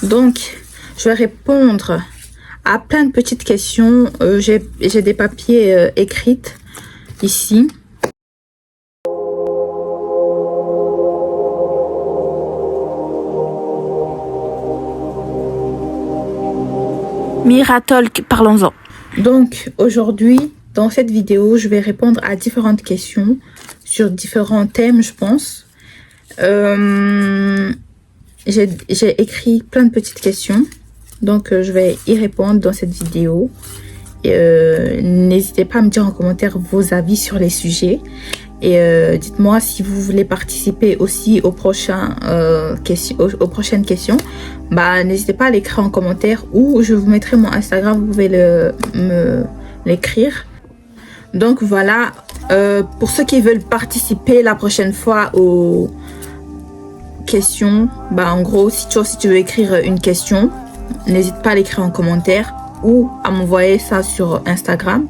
Donc, je vais répondre à plein de petites questions. J'ai des papiers écrits ici. Miratalk, parlons-en. Donc, aujourd'hui, dans cette vidéo, je vais répondre à différentes questions sur différents thèmes, je pense. J'ai écrit plein de petites questions, donc je vais y répondre dans cette vidéo. N'hésitez pas à me dire en commentaire vos avis sur les sujets. Et dites-moi si vous voulez participer aussi aux prochaines questions. N'hésitez pas à l'écrire en commentaire ou je vous mettrai mon Instagram, vous pouvez me l'écrire. Donc voilà, pour ceux qui veulent participer la prochaine fois aux questions, en gros, si tu veux écrire une question, n'hésite pas à l'écrire en commentaire ou à m'envoyer ça sur Instagram.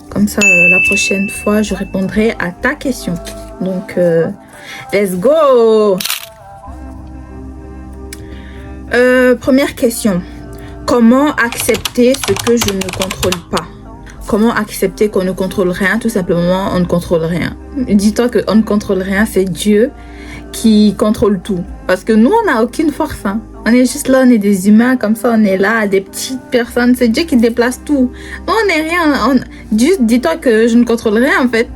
Comme ça, la prochaine fois, je répondrai à ta question. Donc, let's go! Première question. Comment accepter ce que je ne contrôle pas? Comment accepter qu'on ne contrôle rien? Tout simplement, on ne contrôle rien. Dis-toi qu'on ne contrôle rien, c'est Dieu qui contrôle tout. Parce que nous, on n'a aucune force. Hein. On est juste là, on est des humains, comme ça, on est là, des petites personnes. C'est Dieu qui déplace tout. Nous, on n'est rien. Juste dis-toi que je ne contrôle rien, en fait.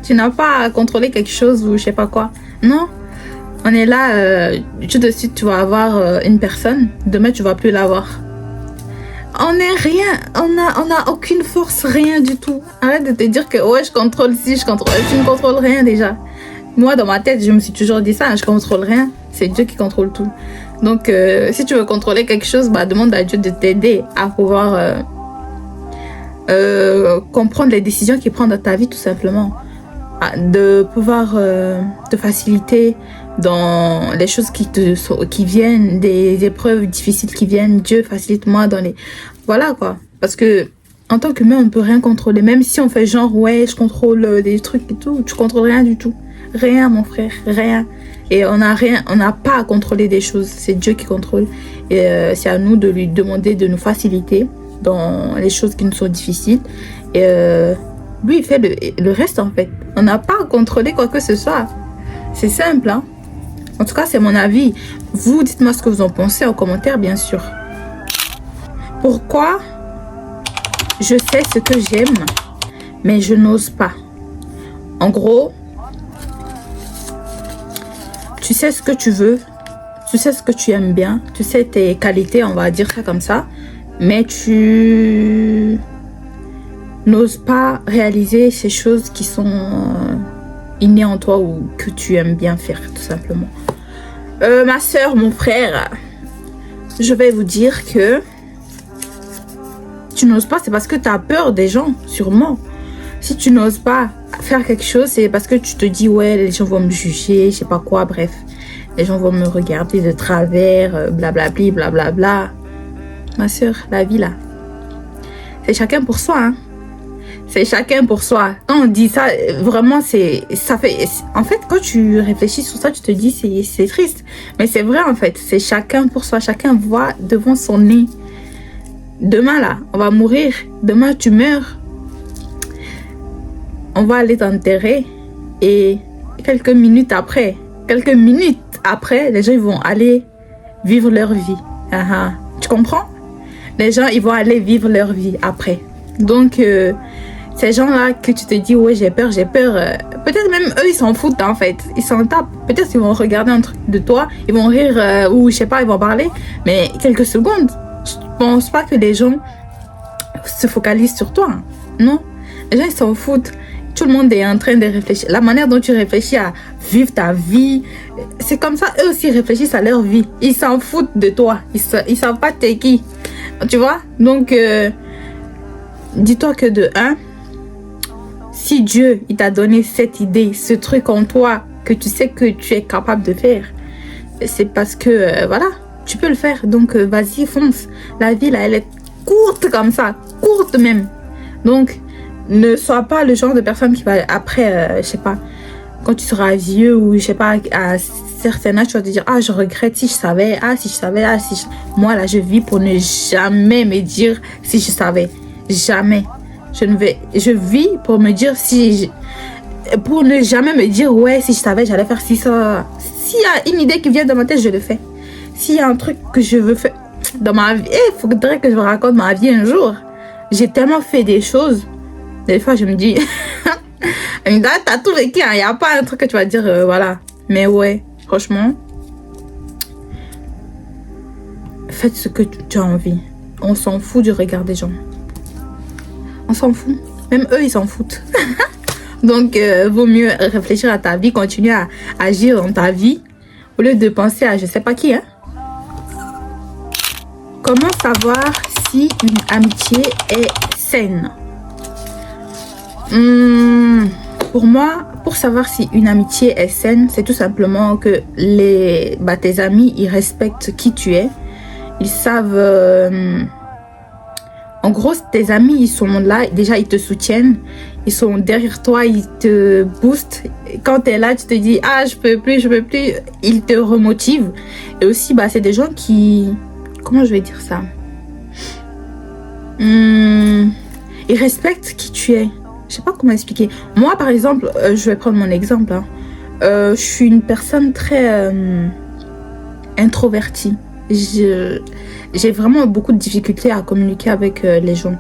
Tu n'as pas à contrôler quelque chose ou je sais pas quoi. Non. On est là, tout de suite, tu vas avoir une personne. Demain, tu vas plus l'avoir. On n'est rien. On a aucune force, rien du tout. Arrête de te dire que, ouais, je contrôle ci, je contrôle. Tu ne contrôles rien déjà. Moi, dans ma tête, je me suis toujours dit ça, je contrôle rien. C'est Dieu qui contrôle tout. Donc, si tu veux contrôler quelque chose, demande à Dieu de t'aider à pouvoir comprendre les décisions qu'il prend dans ta vie, tout simplement. De pouvoir te faciliter dans les choses qui viennent, des épreuves difficiles qui viennent. Dieu, facilite-moi dans les... Voilà, quoi. Parce que en tant qu'humain, on ne peut rien contrôler. Même si on fait genre, ouais, je contrôle des trucs et tout, tu contrôles rien du tout. Rien, mon frère, rien. Et on n'a pas à contrôler des choses. C'est Dieu qui contrôle. Et c'est à nous de lui demander de nous faciliter dans les choses qui nous sont difficiles. Et lui, il fait le reste, en fait. On n'a pas à contrôler quoi que ce soit. C'est simple, hein. En tout cas, c'est mon avis. Vous, dites-moi ce que vous en pensez en commentaire, bien sûr. Pourquoi je sais ce que j'aime, mais je n'ose pas? En gros, tu sais ce que tu veux, tu sais ce que tu aimes bien, tu sais tes qualités, on va dire ça comme ça, mais tu n'oses pas réaliser ces choses qui sont innées en toi ou que tu aimes bien faire, tout simplement. Ma soeur, mon frère, je vais vous dire que tu n'oses pas, c'est parce que tu as peur des gens, sûrement. Si tu n'oses pas faire quelque chose, c'est parce que tu te dis, ouais, les gens vont me juger, je sais pas quoi, bref. Les gens vont me regarder de travers, blablabli, blablabla. Ma soeur, la vie, là, c'est chacun pour soi, hein. C'est chacun pour soi. Quand on dit ça, vraiment, ça fait... En fait, quand tu réfléchis sur ça, tu te dis, c'est triste. Mais c'est vrai, en fait. C'est chacun pour soi. Chacun voit devant son nez. Demain, là, on va mourir. Demain, tu meurs. On va aller t'enterrer. Et quelques minutes après, les gens ils vont aller vivre leur vie. Tu comprends? Les gens, ils vont aller vivre leur vie après. Donc... ces gens-là que tu te dis, ouais, j'ai peur. Peut-être même eux, ils s'en foutent, en fait. Ils s'en tapent. Peut-être qu'ils vont regarder un truc de toi. Ils vont rire ou, je sais pas, ils vont parler. Mais quelques secondes. Je pense pas que les gens se focalisent sur toi. Hein. Non. Les gens, ils s'en foutent. Tout le monde est en train de réfléchir. La manière dont tu réfléchis à vivre ta vie, c'est comme ça. Eux aussi réfléchissent à leur vie. Ils s'en foutent de toi. Ils savent pas t'es qui. Tu vois? Donc, dis-toi que de un, si Dieu, il t'a donné cette idée, ce truc en toi, que tu sais que tu es capable de faire, c'est parce que, voilà, tu peux le faire. Donc, vas-y, fonce. La vie, là, elle est courte comme ça. Courte même. Donc, ne sois pas le genre de personne qui va, après, je sais pas, quand tu seras vieux ou, je sais pas, à certain âge, tu vas te dire, ah, je regrette si je savais, ah, si je savais, ah, si je... Moi, là, je vis pour ne jamais me dire si je savais. Jamais. Je vis pour me dire pour ne jamais me dire, ouais, si je savais, j'allais faire si ça. S'il y a une idée qui vient dans ma tête, je le fais. S'il y a un truc que je veux faire dans ma vie, il faudrait que je vous raconte ma vie un jour. J'ai tellement fait des choses. Des fois, je me dis, t'as tout vécu, il n'y a pas un truc que tu vas dire, voilà. Mais ouais, franchement, faites ce que tu as envie. On s'en fout du regard des gens. On s'en fout. Même eux, ils s'en foutent. Donc, vaut mieux réfléchir à ta vie, continuer à agir dans ta vie, au lieu de penser à je sais pas qui, hein. Comment savoir si une amitié est saine? Pour moi, pour savoir si une amitié est saine, c'est tout simplement que tes amis, ils respectent qui tu es. Ils savent... en gros, tes amis, ils sont là, déjà, ils te soutiennent. Ils sont derrière toi, ils te boostent. Quand tu es là, tu te dis, ah, je peux plus. Ils te remotivent. Et aussi, c'est des gens qui... Comment je vais dire ça? Ils respectent qui tu es. Je sais pas comment expliquer. Moi, par exemple, je vais prendre mon exemple. Hein. Je suis une personne très introvertie. J'ai vraiment beaucoup de difficultés à communiquer avec les gens,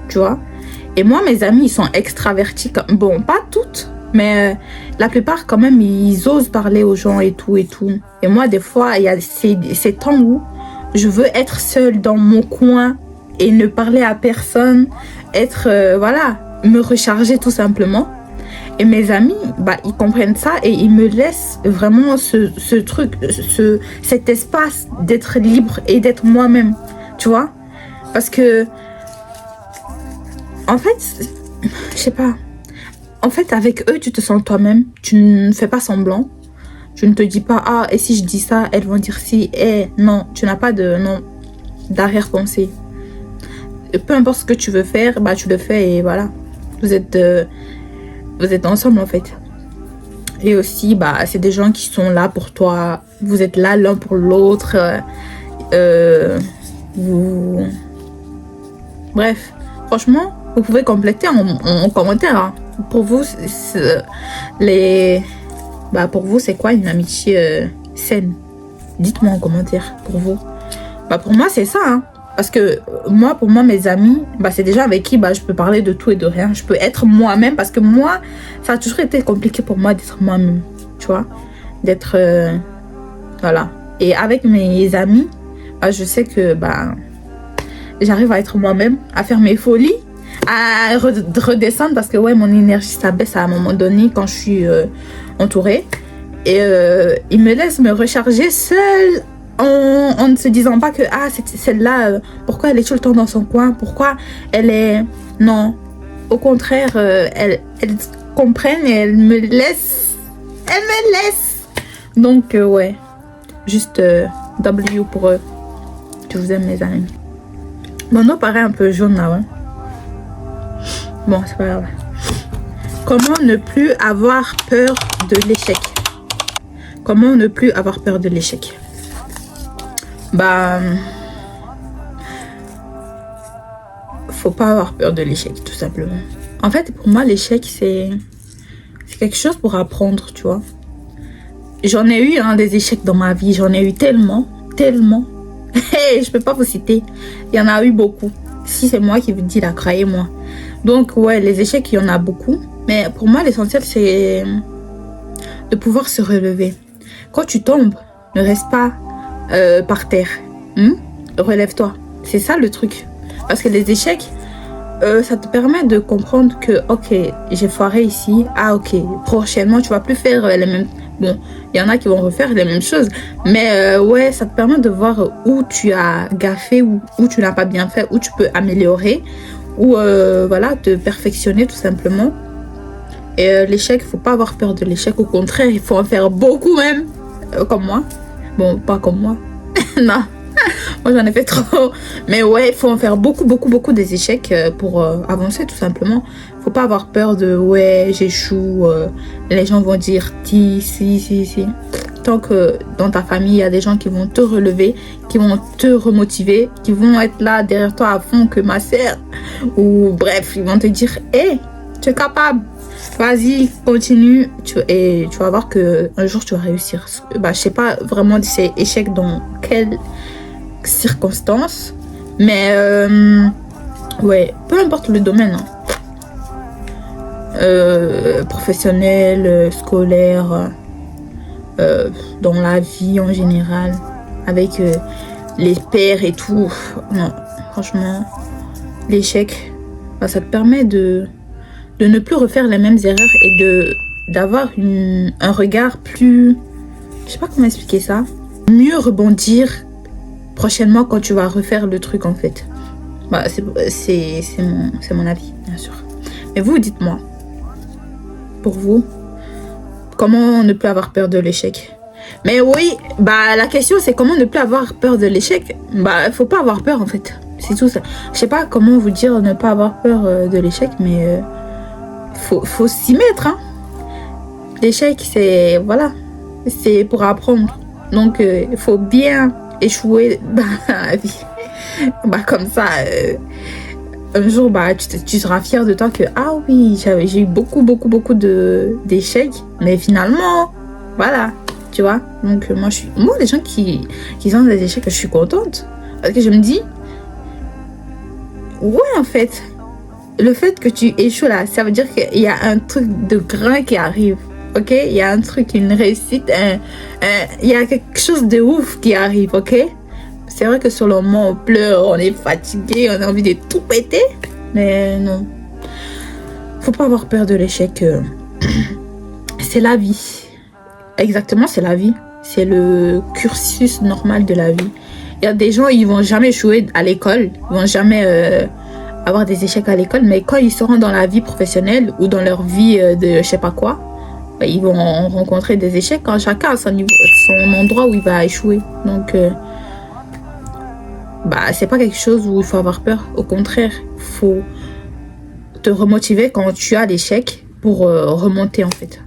tu vois. Et moi, mes amis, ils sont extravertis. Bon, pas toutes, mais la plupart, quand même, ils osent parler aux gens et tout, et tout. Et moi, des fois, il y a ces temps où je veux être seule dans mon coin et ne parler à personne. Voilà, me recharger tout simplement. Et mes amis, ils comprennent ça et ils me laissent vraiment ce truc, cet espace d'être libre et d'être moi-même, tu vois. Parce que, en fait, je sais pas. En fait, avec eux, tu te sens toi-même. Tu ne fais pas semblant. Tu ne te dis pas, ah, et si je dis ça, elles vont dire si. Non, tu n'as pas d'arrière-pensée. Peu importe ce que tu veux faire, tu le fais et voilà. Vous êtes ensemble en fait. Et aussi, c'est des gens qui sont là pour toi. Vous êtes là l'un pour l'autre. Bref, franchement, vous pouvez compléter en commentaire. Hein. Pour vous, pour vous, c'est quoi une amitié saine? Dites-moi en commentaire pour vous. Pour moi, c'est ça. Hein. Parce que pour moi, mes amis, c'est des gens avec qui je peux parler de tout et de rien. Je peux être moi-même parce que moi, ça a toujours été compliqué pour moi d'être moi-même. Tu vois? D'être... voilà. Et avec mes amis, je sais que j'arrive à être moi-même, à faire mes folies, à redescendre parce que mon énergie, ça baisse à un moment donné quand je suis entourée. Et ils me laissent me recharger seule. En ne se disant pas que celle-là, pourquoi elle est tout le temps dans son coin, pourquoi elle est... Non, au contraire, elles comprennent et elles me laissent. Donc, ouais, juste W pour eux. Je vous aime, mes amis. Mon eau paraît un peu jaune là, ouais. Bon, c'est pas grave. Comment ne plus avoir peur de l'échec? Comment ne plus avoir peur de l'échec? Faut pas avoir peur de l'échec, tout simplement. En fait, pour moi, l'échec, c'est quelque chose pour apprendre, tu vois. J'en ai eu des échecs dans ma vie. J'en ai eu tellement. Je peux pas vous citer. Il y en a eu beaucoup. Si c'est moi qui vous dis là, croyez-moi. Donc, ouais, les échecs, il y en a beaucoup. Mais pour moi, l'essentiel, c'est de pouvoir se relever. Quand tu tombes, ne reste pas par terre. Relève-toi. C'est ça le truc. Parce que les échecs, ça te permet de comprendre que, ok, j'ai foiré ici. Ah, ok, prochainement, tu vas plus faire les mêmes... Bon, il y en a qui vont refaire les mêmes choses. Mais ouais, ça te permet de voir où tu as gaffé, où tu n'as pas bien fait, où tu peux améliorer. Ou, voilà, te perfectionner tout simplement. Et l'échec, il ne faut pas avoir peur de l'échec. Au contraire, il faut en faire beaucoup même. Comme moi. Bon, pas comme moi. Non. Moi, j'en ai fait trop. Mais ouais, il faut en faire beaucoup des échecs pour avancer tout simplement. Faut pas avoir peur de ouais, j'échoue. Les gens vont dire si. tant que dans ta famille, il y a des gens qui vont te relever, qui vont te remotiver, qui vont être là derrière toi à fond que ma sœur. Ou bref, ils vont te dire, hé, tu es capable. Vas-y, continue. Et tu vas voir qu'un jour, tu vas réussir. Bah, je sais pas vraiment si c'est échec dans quelles circonstances. Mais, ouais, peu importe le domaine. Hein. Professionnel, scolaire, dans la vie en général, avec les pairs et tout. Non, franchement, l'échec, bah, ça te permet de ne plus refaire les mêmes erreurs et d'avoir un regard plus... Je sais pas comment expliquer ça. Mieux rebondir prochainement quand tu vas refaire le truc en fait. Bah, c'est mon avis, bien sûr. Mais vous, dites-moi, pour vous, comment ne plus avoir peur de l'échec? Mais oui, bah la question c'est comment ne plus avoir peur de l'échec. Bah, faut pas avoir peur en fait. C'est tout ça. Je sais pas comment vous dire ne pas avoir peur de l'échec, mais faut s'y mettre. Hein. L'échec, c'est voilà, c'est pour apprendre. Donc, il faut bien échouer dans la vie. Bah, comme ça, un jour, bah, tu seras fier de toi que, ah oui, j'ai eu beaucoup d'échecs. Mais finalement, voilà, tu vois. Donc, moi, les gens qui ont des échecs, je suis contente. Parce que je me dis, ouais, en fait, le fait que tu échoues là, ça veut dire qu'il y a un truc de grand qui arrive. Ok, il y a un truc, une réussite, il y a quelque chose de ouf qui arrive, ok. C'est vrai que sur le moment, on pleure, on est fatigué, on a envie de tout péter. Mais non, faut pas avoir peur de l'échec. C'est la vie. Exactement, c'est la vie. C'est le cursus normal de la vie. Il y a des gens, ils vont jamais échouer à l'école, ils vont jamais avoir des échecs à l'école, mais quand ils seront dans la vie professionnelle ou dans leur vie de je sais pas quoi, ils vont rencontrer des échecs quand chacun a son endroit où il va échouer. Donc, bah, c'est pas quelque chose où il faut avoir peur. Au contraire, il faut te remotiver quand tu as l'échec pour remonter en fait.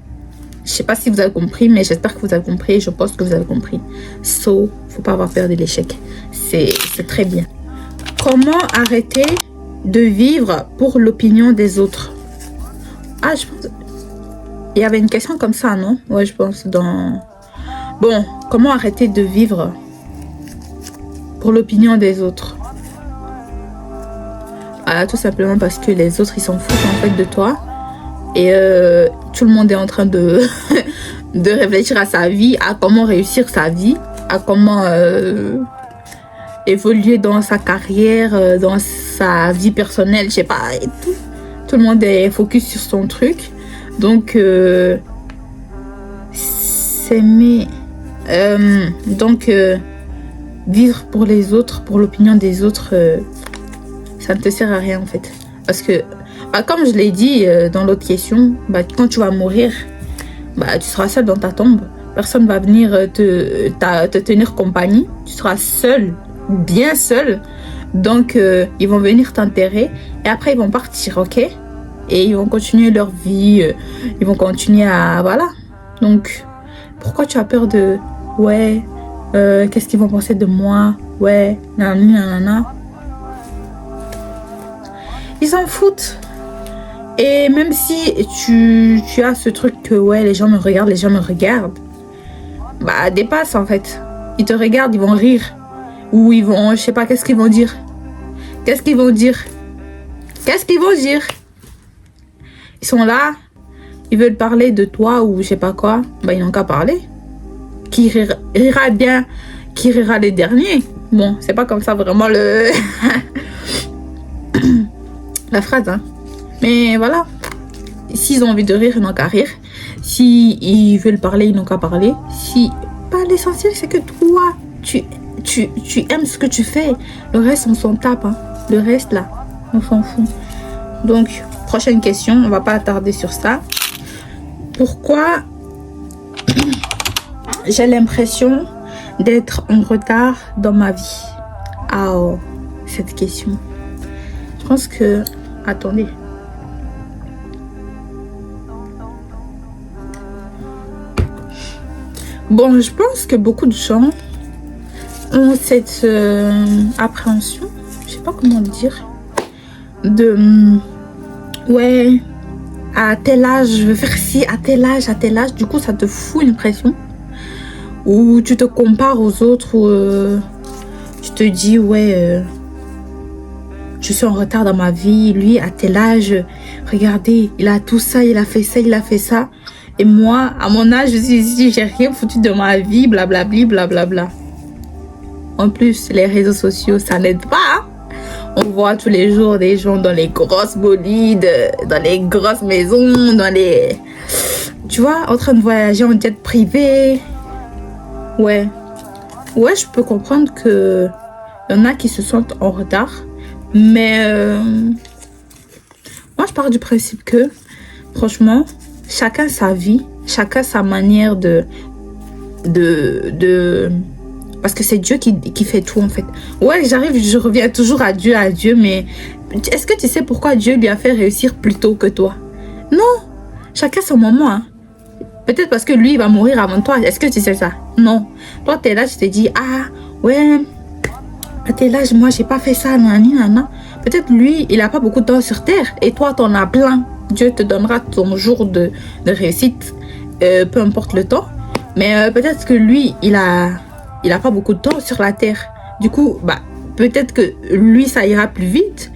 Je sais pas si vous avez compris, mais j'espère que vous avez compris. Je pense que vous avez compris. So, faut pas avoir peur de l'échec. C'est très bien. Comment arrêter de vivre pour l'opinion des autres? Ah, je pense... Il y avait une question comme ça, non? Ouais, je pense dans... Bon, comment arrêter de vivre pour l'opinion des autres? Ah, tout simplement parce que les autres, ils s'en foutent en fait de toi. Et tout le monde est en train de, de réfléchir à sa vie, à comment réussir sa vie, à comment évoluer dans sa carrière, dans sa vie personnelle, je sais pas, et tout. Tout le monde est focus sur son truc. Donc, vivre pour les autres, pour l'opinion des autres, ça ne te sert à rien en fait. Parce que, bah, comme je l'ai dit dans l'autre question, bah, quand tu vas mourir, bah, tu seras seul dans ta tombe. Personne ne va venir te tenir compagnie. Tu seras seul, bien seul. Donc, ils vont venir t'enterrer et après, ils vont partir, ok? Et ils vont continuer leur vie, ils vont continuer à... Voilà. Donc, pourquoi tu as peur de... Ouais, qu'est-ce qu'ils vont penser de moi? Ouais, nanana. Ils s'en foutent. Et même si tu as ce truc que, ouais, les gens me regardent, bah, dépasse en fait. Ils te regardent, ils vont rire. Ou ils vont... Je sais pas, qu'est-ce qu'ils vont dire? Qu'est-ce qu'ils vont dire? Ils sont là, ils veulent parler de toi ou je sais pas quoi, bah ils n'ont qu'à parler. Qui rira bien, qui rira les derniers. Bon, c'est pas comme ça vraiment le... la phrase, hein. Mais voilà, s'ils ont envie de rire, ils n'ont qu'à rire. S'ils veulent parler, ils n'ont qu'à parler. Bah, l'essentiel, c'est que toi, tu aimes ce que tu fais. Le reste, on s'en tape, hein. Le reste, là, on s'en fout. Donc... Prochaine question, on va pas attarder sur ça. Pourquoi j'ai l'impression d'être en retard dans ma vie? Ah, oh, cette question. Je pense que... Attendez. Bon, je pense que beaucoup de gens ont cette appréhension, je sais pas comment le dire, de ouais, à tel âge, je veux faire ci, à tel âge, du coup ça te fout une pression, ou tu te compares aux autres, ou tu te dis ouais, je suis en retard dans ma vie, lui à tel âge, regardez, il a tout ça, il a fait ça, il a fait ça, et moi, à mon âge, je suis ici, j'ai rien foutu de ma vie, blablabli, blablabla. En plus, les réseaux sociaux, ça n'aide pas, hein. On voit tous les jours des gens dans les grosses bolides, dans les grosses maisons, dans les... Tu vois, en train de voyager en jet privé. Ouais. Ouais, je peux comprendre que y en a qui se sentent en retard. Mais moi, je pars du principe que, franchement, chacun sa vie, chacun sa manière de parce que c'est Dieu qui fait tout, en fait. Ouais, je reviens toujours à Dieu, mais est-ce que tu sais pourquoi Dieu lui a fait réussir plus tôt que toi? Non, chacun son moment, hein. Peut-être parce que lui, il va mourir avant toi. Est-ce que tu sais ça? Non. Toi, t'es là, tu te dis, ah, ouais, à tel âge, moi, j'ai pas fait ça, nanani, nanana. Peut-être lui, il a pas beaucoup de temps sur terre, et toi, t'en as plein. Dieu te donnera ton jour de réussite, peu importe le temps. Mais peut-être que lui, il a pas beaucoup de temps sur la terre. Du coup, bah, peut-être que lui, ça ira plus vite.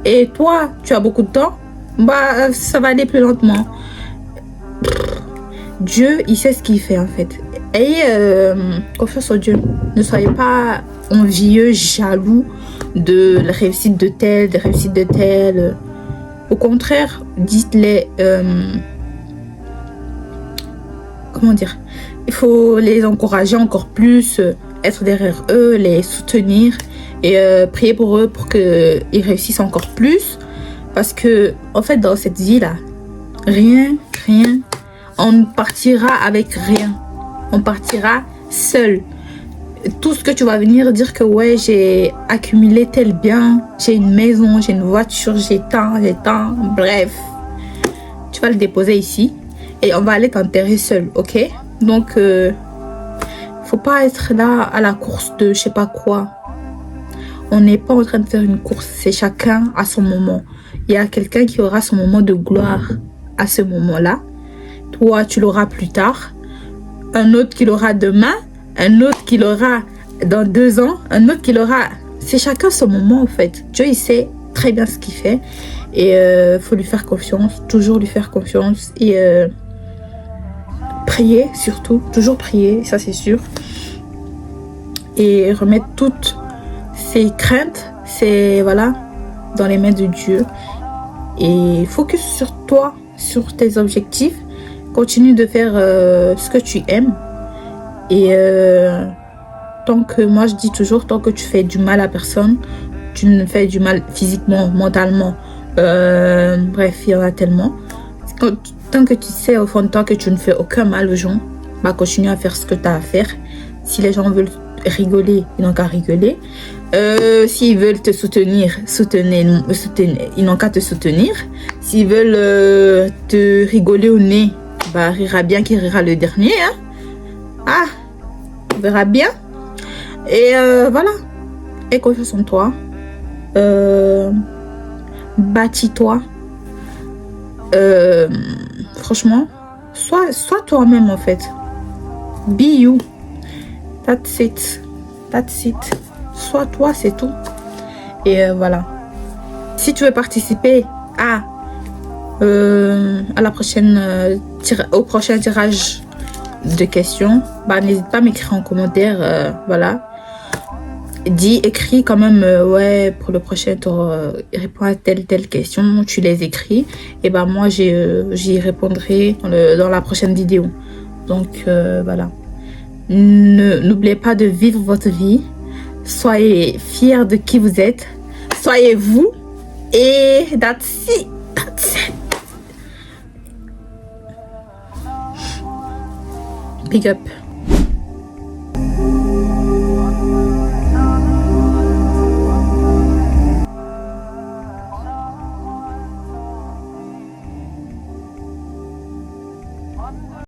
Et toi, tu as beaucoup de temps. Bah, ça va aller plus lentement. Dieu, il sait ce qu'il fait, en fait. Ayez confiance en Dieu. Ne soyez pas envieux, jaloux de la réussite de tel, de la réussite de tel. Au contraire, dites-les... comment dire? Il faut les encourager encore plus, être derrière eux, les soutenir et prier pour eux pour qu'ils réussissent encore plus. Parce que, en fait, dans cette vie-là, rien, on partira avec rien. On partira seul. Tout ce que tu vas venir dire que ouais, j'ai accumulé tel bien, j'ai une maison, j'ai une voiture, j'ai tant, bref. Tu vas le déposer ici et on va aller t'enterrer seul, ok? Donc, faut pas être là à la course de je sais pas quoi. On n'est pas en train de faire une course, c'est chacun à son moment. Il y a quelqu'un qui aura son moment de gloire à ce moment-là. Toi, tu l'auras plus tard. Un autre qui l'aura demain. Un autre qui l'aura dans 2 ans. Un autre qui l'aura... C'est chacun son moment, en fait. Dieu, il sait très bien ce qu'il fait. Et faut lui faire confiance. Toujours lui faire confiance. Et prier, surtout. Toujours prier, ça c'est sûr. Et remettre toutes ses craintes, voilà, dans les mains de Dieu. Et focus sur toi, sur tes objectifs. Continue de faire ce que tu aimes. Et tant que, moi je dis toujours, tant que tu fais du mal à personne, tu ne fais du mal physiquement, mentalement. Bref, il y en a tellement. Tant que tu sais au fond de toi que tu ne fais aucun mal aux gens, bah continue à faire ce que tu as à faire. Si les gens veulent rigoler, ils n'ont qu'à rigoler. S'ils veulent te soutenir, ils n'ont qu'à te soutenir. S'ils veulent te rigoler au nez, bah rira bien qui rira le dernier, hein. Ah, on verra bien. Et voilà. Aie confiance en toi. Bâtis-toi. Franchement, sois toi-même en fait. Be you. That's it. Sois toi, c'est tout. Et voilà. Si tu veux participer à la prochaine au prochain tirage de questions, bah n'hésite pas à m'écrire en commentaire. Voilà. Écris quand même, ouais, pour le prochain tour, réponds à telle question, tu les écris, et ben moi j'y répondrai dans la prochaine vidéo. Donc voilà. N'oubliez pas de vivre votre vie, soyez fiers de qui vous êtes, soyez vous, et that's it. Big up.